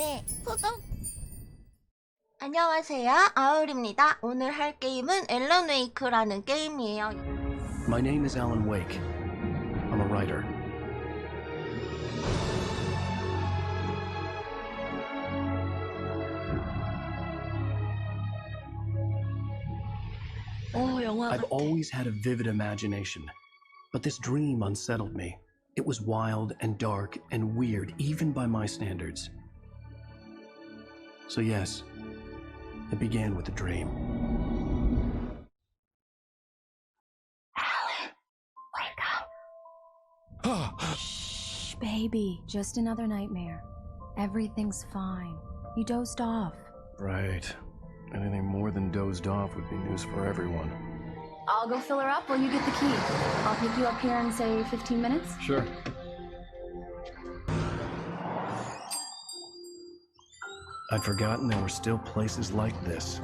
아울이네 구독! 안녕하세요, 아울입니다. 오늘 할 게임은 앨런 웨이크라는 게임이에요. My name is Alan Wake. I'm a writer. I've always had a vivid imagination, but this dream unsettled me. It was wild and dark and weird, even by my standards. So yes, it began with a dream. Alan, wake up. Shh, baby, just another nightmare. Everything's fine. You dozed off. Right. Anything more than dozed off would be news for everyone. I'll go fill her up while you get the key. I'll pick you up here in, say, 15 minutes? Sure. I'd forgotten there were still places like this.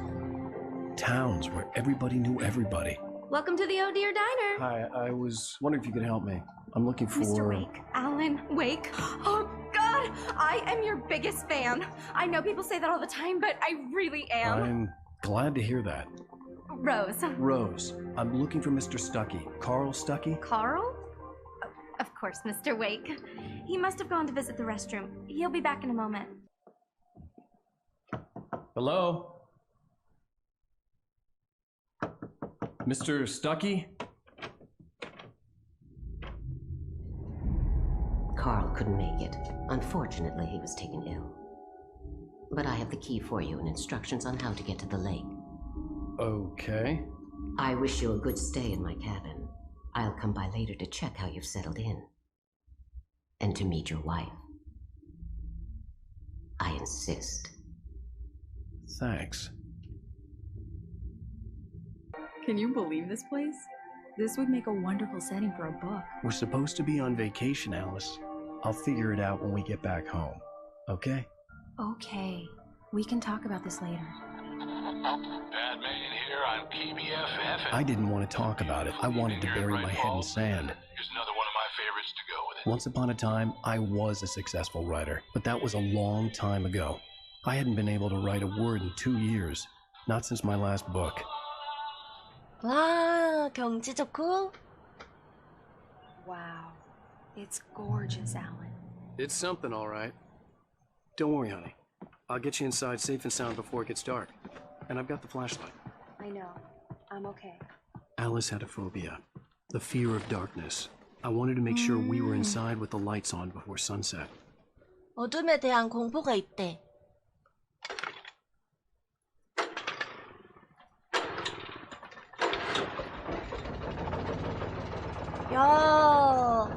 Towns where everybody knew everybody. Welcome to the Oh Dear Diner. Hi, I was wondering if you could help me. I'm looking for... Mr. Wake, Alan Wake. Oh, God, I am your biggest fan. I know people say that all the time, but I really am. I'm glad to hear that. Rose. Rose, I'm looking for Mr. Stuckey. Carl Stuckey? Carl? Of course, Mr. Wake. He must have gone to visit the restroom. He'll be back in a moment. Hello? Mr. Stuckey? Carl couldn't make it. Unfortunately, he was taken ill. But I have the key for you and instructions on how to get to the lake. Okay. I wish you a good stay in my cabin. I'll come by later to check how you've settled in. And to meet your wife. I insist. Thanks. Can you believe this place? This would make a wonderful setting for a book. We're supposed to be on vacation, Alice. I'll figure it out when we get back home. Okay? Okay. We can talk about this later. Batman here on PBFF. I didn't want to talk about it. I wanted to bury my head in sand. Here's another one of my favorites to go with it. Once upon a time, I was a successful writer, but that was a long time ago. I hadn't been able to write a word in 2 years. Not since my last book. 와, 경치 좋고. Wow. It's gorgeous, Alan. It's something, all right. Don't worry, honey. I'll get you inside safe and sound before it gets dark. And I've got the flashlight. I know. I'm okay. Alice had a phobia. The fear of darkness. I wanted to make sure we were inside with the lights on before sunset. 어둠에 대한 공포가 있대. 야,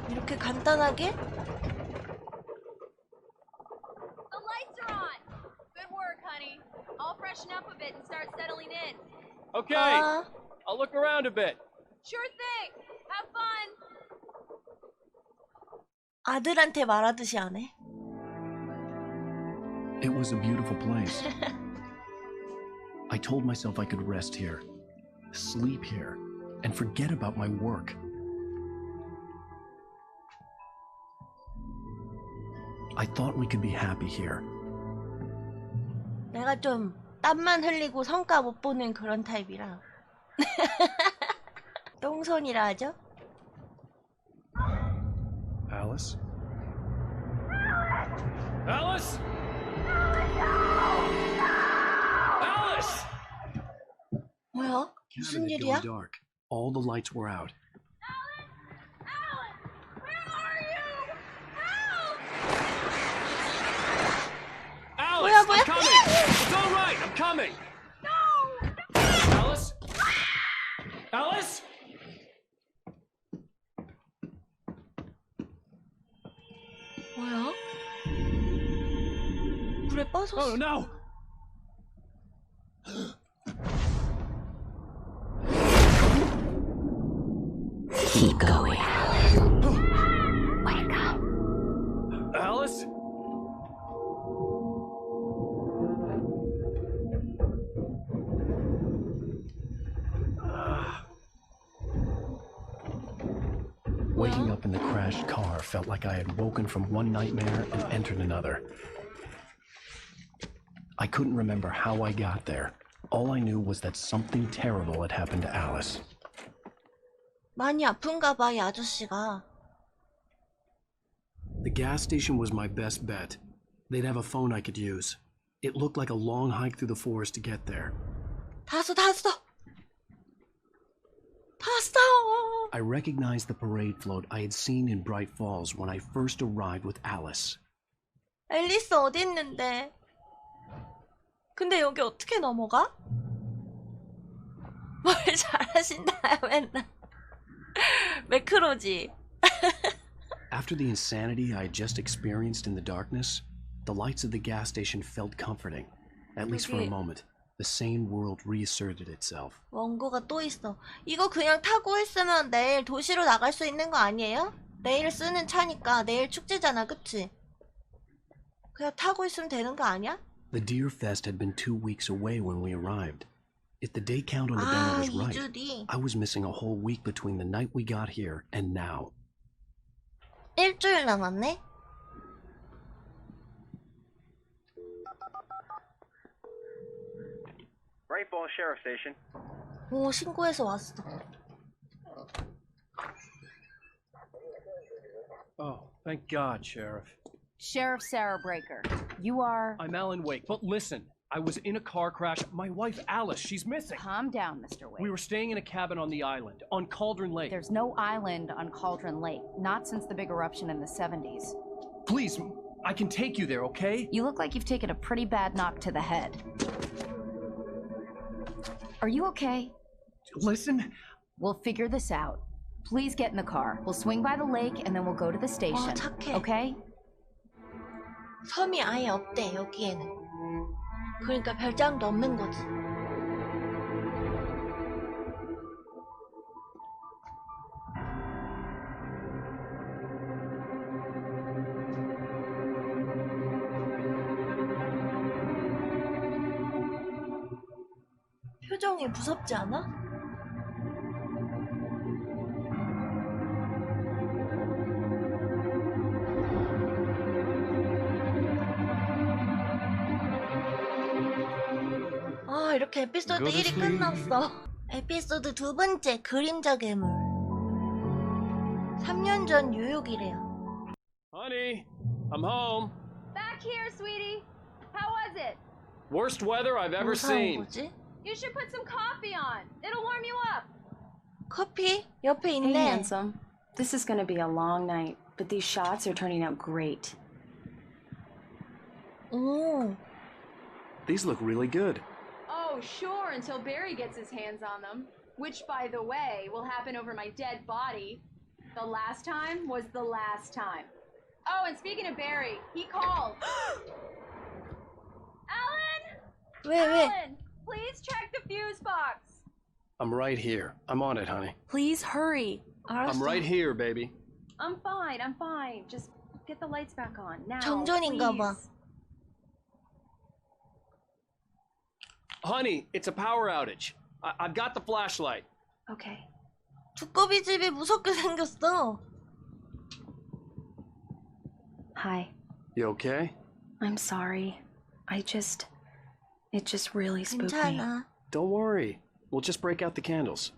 이렇게 간단하게? The lights are on. Good work, honey. I'll freshen up a bit and start settling in. Okay, 아, I'll look around a bit. Sure thing. Have fun. 아들한테 말하듯이 하네. It was a beautiful place. I told myself I could rest here, sleep here, and forget about my work. I thought we could be happy here. 내가 좀 땀만 흘리고 성과 못 보는 그런 타입이라. 똥손이라 하죠? Alice? Alice? Alice! 뭐야? Cabin 무슨 had 일이야? gone dark. All the lights were out. Alan, where are you? Help! Alice, 뭐야, 뭐야? I'm coming! It's all right, I'm coming! No! Alice? Alice? 뭐야? 불에 빠졌어. Oh no! Keep going, Alan. Wake up. Alice? Waking up in the crashed car felt like I had woken from one nightmare and entered another. I couldn't remember how I got there. All I knew was that something terrible had happened to Alice. 많이 아픈가 봐, 이 아저씨가. The gas station was my best bet. They'd have a phone I could use. It looked like a long hike through the forest to get there. 다 왔어. I recognized the parade float I had seen in Bright Falls when I first arrived with Alice. 앨리스 어디 있는데? 근데 여기 어떻게 넘어가? 뭘 잘하신다요, 맨날. 매크로지. After the insanity I had just experienced in the darkness, the lights of the gas station felt comforting, at least for a moment. The sane world reasserted itself. 원고가 또 있어. 이거 그냥 타고 있으면 내일 도시로 나갈 수 있는 거 아니에요? 내일 쓰는 차니까 내일 축제잖아, 그치? 그냥 타고 있으면 되는 거 아니야? The Deer Fest had been 2 weeks away when we arrived. If the day count on the banner was right, 2주 뒤. I was missing a whole week between the night we got here and now. 일주일 남았네? Bright Falls Sheriff Station. 오, 신고해서 왔어. Oh, thank God, Sheriff. Sheriff Sarah Breaker, you are... I'm Alan Wake, but listen, I was in a car crash. My wife, Alice, she's missing. Calm down, Mr. Wake. We were staying in a cabin on the island, on Cauldron Lake. There's no island on Cauldron Lake, not since the big eruption in the 70s. Please, I can take you there, okay? You look like you've taken a pretty bad knock to the head. Are you okay? Listen. We'll figure this out. Please get in the car. We'll swing by the lake and then we'll go to the station. 착해. Okay? 섬이 아예 없대, 여기에는. 그러니까 별장도 없는 거지. 표정이 무섭지 않아? 아, 이렇게 에피소드 1이 끝났어. 에피소드 2번째, 그림자 괴물. 3년 전 뉴욕이래요. Honey, I'm home. Back here, sweetie. How was it? Worst weather I've ever 뭐 사온 seen. 거지? You should put some coffee on. It'll warm you up. 커피? 옆에 Hey, 있네. handsome. This is gonna be a long night, but these shots are turning out great. 오, These look really good. Oh, sure, until Barry gets his hands on them. Which, by the way, will happen over my dead body. The last time was the last time. Oh, and speaking of Barry, he called. Alan! 왜? Alan, please check the fuse box. I'm right here. I'm on it, honey. Please hurry. 알았어. I'm right here, baby. I'm fine. Just get the lights back on. Now, 정전인가 봐. please. Honey, it's a power outage. I've got the flashlight. Okay. 두꺼비 집이 무섭게 생겼어. Hi. You okay? I'm sorry. It just really spooked me. 괜찮아. Don't worry. We'll just break out the candles.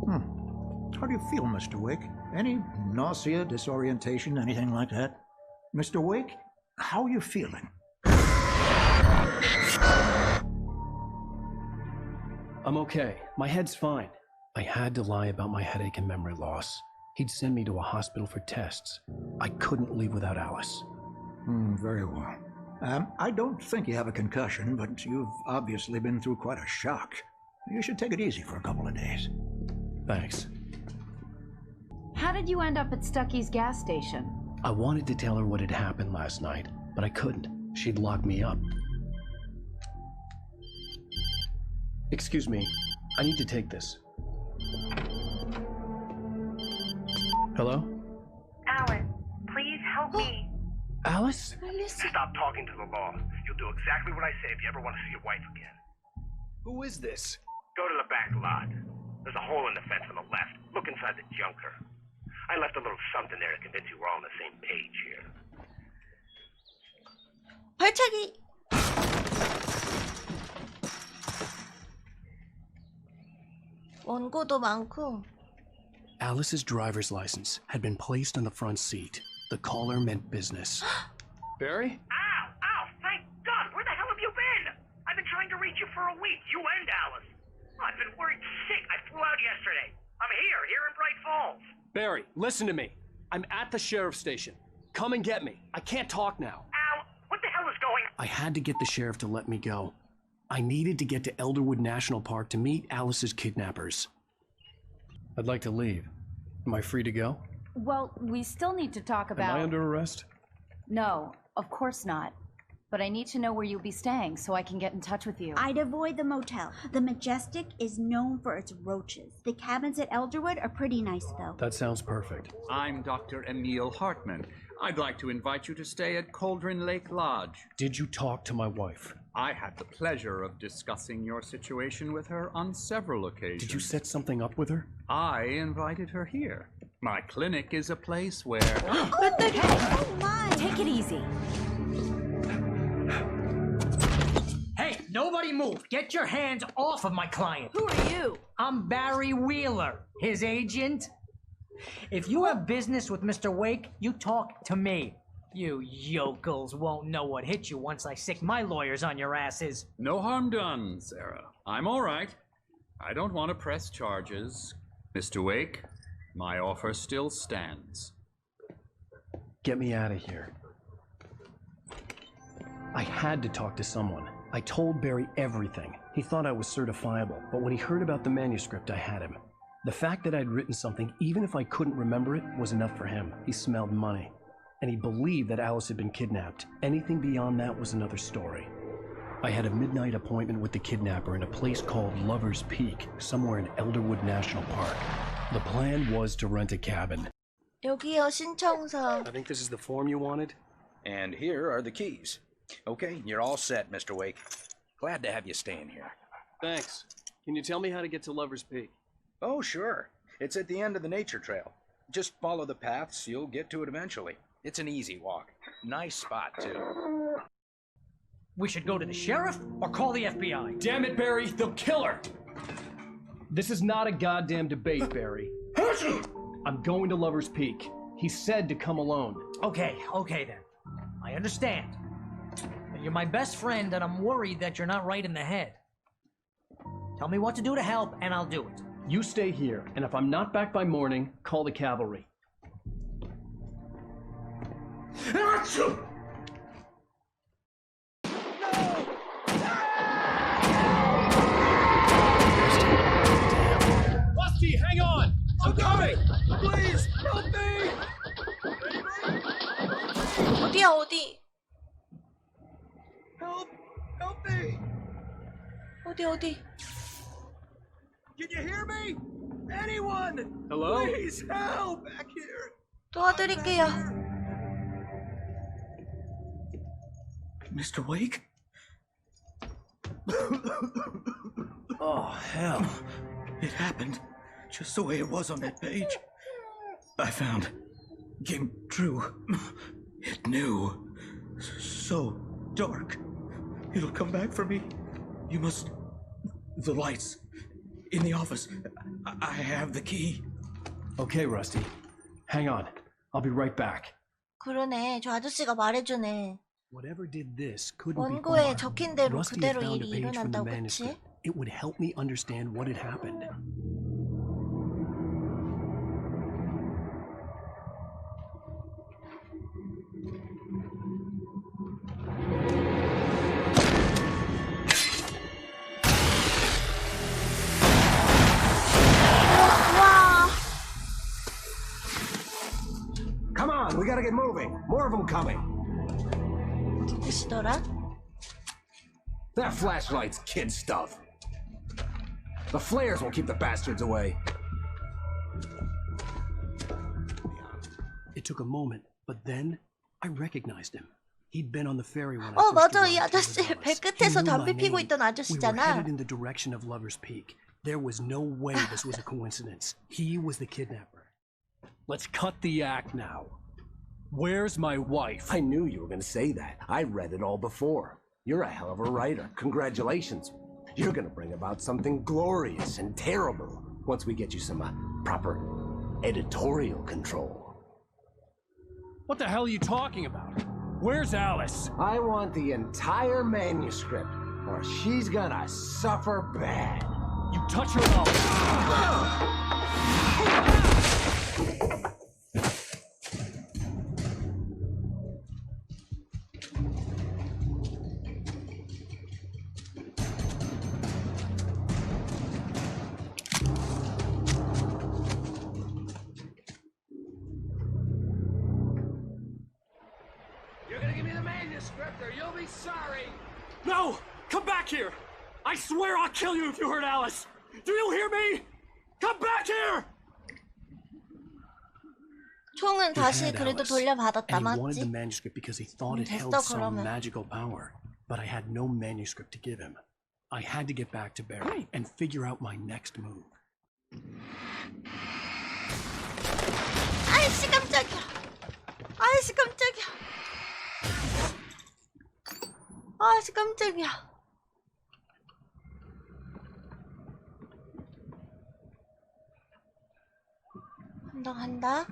How do you feel, Mr. Wake? Any nausea, disorientation, anything like that? Mr. Wake, how are you feeling? I'm okay. My head's fine. I had to lie about my headache and memory loss. He'd send me to a hospital for tests. I couldn't leave without Alice. Very well. I don't think you have a concussion, but you've obviously been through quite a shock. You should take it easy for a couple of days. Thanks. How did you end up at Stucky's gas station? I wanted to tell her what had happened last night, but I couldn't. She'd lock me up. Excuse me. I need to take this. Hello? Alan, please help me. Alice? Stop talking to the law. You'll do exactly what I say if you ever want to see your wife again. Who is this? Go to the back lot. There's a hole in the fence on the left. Look inside the junker. I left a little something there to convince you we're all on the same page here. 발차기. 원고도 많고. Alice's driver's license had been placed on the front seat. The collar meant business. Barry? Ow! Ow! Thank God! Where the hell have you been? I've been trying to reach you for a week. You and Alice. I've been worried sick. I flew out yesterday. I'm here in Bright Falls. Barry, listen to me. I'm at the sheriff's station. Come and get me. I can't talk now. Al, what the hell is going on? I had to get the sheriff to let me go. I needed to get to Elderwood National Park to meet Alice's kidnappers. I'd like to leave. Am I free to go? Well, we still need to talk about... Am I under arrest? No, of course not. But I need to know where you'll be staying so I can get in touch with you. I'd avoid the motel. The Majestic is known for its roaches. The cabins at Elderwood are pretty nice, though. That sounds perfect. I'm Dr. Emil Hartman. I'd like to invite you to stay at Cauldron Lake Lodge. Did you talk to my wife? I had the pleasure of discussing your situation with her on several occasions. Did you set something up with her? I invited her here. My clinic is a place where... Oh my! Take it easy. Hey, nobody move! Get your hands off of my client! Who are you? I'm Barry Wheeler, his agent. If you have business with Mr. Wake, you talk to me. You yokels won't know what hit you once I sick my lawyers on your asses. No harm done, Sarah. I'm all right. I don't want to press charges. Mr. Wake, my offer still stands. Get me out of here. I had to talk to someone. I told Barry everything. He thought I was certifiable, but when he heard about the manuscript, I had him. The fact that I'd written something, even if I couldn't remember it, was enough for him. He smelled money. And he believed that Alice had been kidnapped. Anything beyond that was another story. I had a midnight appointment with the kidnapper in a place called Lover's Peak, somewhere in Elderwood National Park. The plan was to rent a cabin. 여기요, 신청서. I think this is the form you wanted. And here are the keys. Okay, you're all set, Mr. Wake. Glad to have you staying here. Thanks. Can you tell me how to get to Lover's Peak? Oh, sure. It's at the end of the nature trail. Just follow the paths, you'll get to it eventually. It's an easy walk. Nice spot, too. We should go to the sheriff or call the FBI. Damn it, Barry, they'll kill her! This is not a goddamn debate, Barry. I'm going to Lover's Peak. He said to come alone. Okay then. I understand. But you're my best friend and I'm worried that you're not right in the head. Tell me what to do to help and I'll do it. You stay here, and if I'm not back by morning, call the cavalry. Rusty, hang on! I'm coming! Please, help me! 어디야, 어디? Help me! 어디? Can you hear me? Anyone? Hello? Please help! Back here! 도와드릴게요. Mr. Wake? Oh, hell. It happened just the way it was on that page. I found. Came true. It knew. So dark. It'll come back for me. You must... The lights. In the office. I have the key. Okay, Rusty. Hang on. I'll be right back. 그러네. 저 아저씨가 말해주네. Whatever did this couldn't be 원고에 far. 적힌 대로 Rusty 그대로 had found a 일이 page from the 일어난다고, 그치? manuscript. It would help me understand what had happened. 와. Come on, we gotta get moving. More of them coming. 누구시더라? That flashlight's kid stuff. The flares will keep the bastards away. It took a moment, but then I recognized him. He'd been on the ferry when I 어, first 맞아. arrived 이 in 아저씨 Dallas. 배 He 끝에서 knew my 담배 피고 name. 있던 We were 아저씨잖아. headed in the direction of Lover's Peak. There was no way this was a coincidence. He was the kidnapper. Let's cut the act now. Where's my wife? I knew you were going to say that. I read it all before. You're a hell of a writer. Congratulations. You're going to bring about something glorious and terrible once we get you some proper editorial control. What the hell are you talking about? Where's Alice? I want the entire manuscript, or she's gonna suffer bad. You touch her up. You're gonna give me the manuscript, or you'll be sorry. No! Come back here! I swear I'll kill you if you hurt Alice! Do you hear me? Come back here! 총은 He 다시 had 그래도 Alice, 돌려받았다, and he wanted the 맞지? manuscript because he thought it 됐어, held some 그러면. magical power. But I had no manuscript to give him. I had to get back to Barry and figure out my next move. 아이씨 깜짝이야. 아이씨 깜짝이야. 아이씨 깜짝이야. 간다.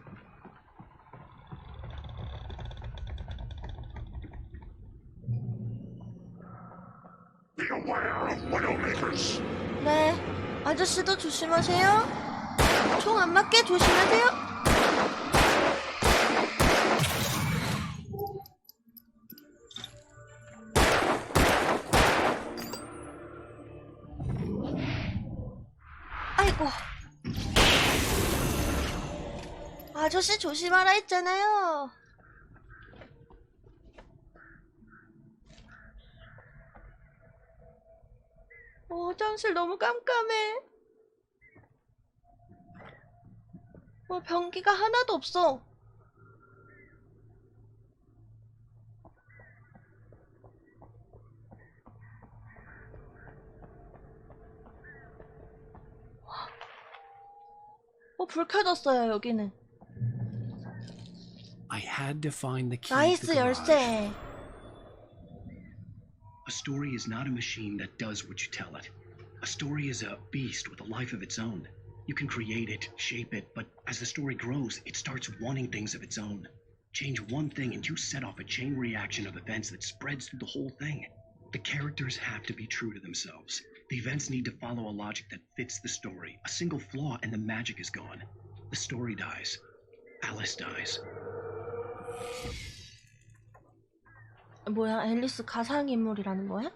네, 아저씨도 조심하세요. 총 안 맞게 조심하세요. 아이고. 아저씨 조심하라 했잖아요. 화장실 너무 깜깜해. 변기가 하나도 없어. 불 켜졌어요, 여기는. I had to find the key to 나이스 the garage. 열쇠. A story is not a machine that does what you tell it. A story is a beast with a life of its own. You can create it, shape it, but as the story grows, it starts wanting things of its own. Change one thing and you set off a chain reaction of events that spreads through the whole thing. The characters have to be true to themselves. The events need to follow a logic that fits the story. A single flaw and the magic is gone. The story dies. Alice dies. 뭐야, 앨리스 가상인물이라는 거야?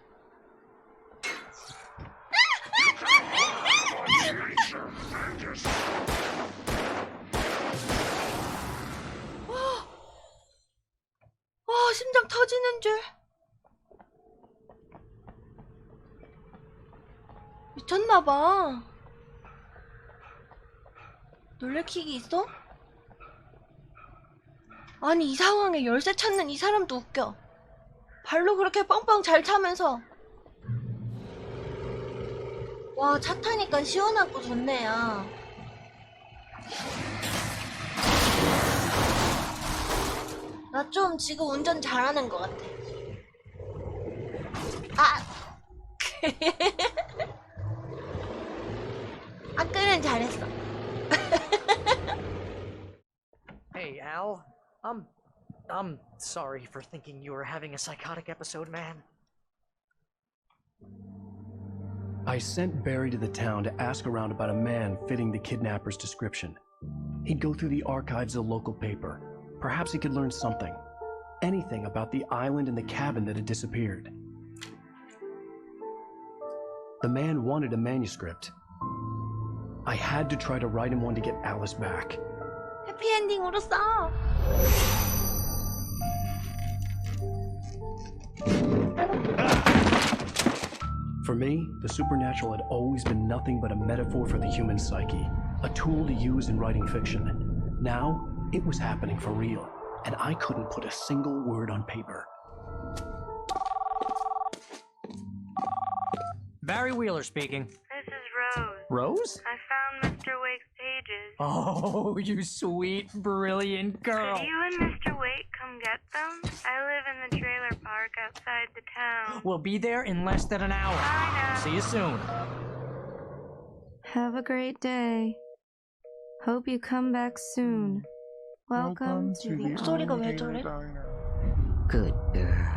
심장 터지는 줄. 미쳤나봐. 놀래키기 있어? 아니, 이 상황에 열쇠 찾는 이 사람도 웃겨. 발로 그렇게 뻥뻥 잘 차면서. 와, 차 타니까 시원하고 좋네요. 나 좀 지금 운전 잘하는 것 같아. 아까는 잘했어. Hey, Al. I'm sorry for thinking you were having a psychotic episode, man. I sent Barry to the town to ask around about a man fitting the kidnapper's description. He'd go through the archives of the local paper. Perhaps he could learn something. Anything about the island and the cabin that had disappeared. The man wanted a manuscript. I had to try to write him one to get Alice back. 해피엔딩으로 써. For me, the supernatural had always been nothing but a metaphor for the human psyche, a tool to use in writing fiction. Now, it was happening for real, and I couldn't put a single word on paper. Barry Wheeler speaking. This is Rose. Rose? I found Mr. Wake's pages. Oh, you sweet, brilliant girl. Could you and Mr. Wake come get them? I live in the trailer park outside the town. We'll be there in less than an hour. Bye now. See you soon. Have a great day. Hope you come back soon. Welcome to the 목소리가 왜 저래? Good girl.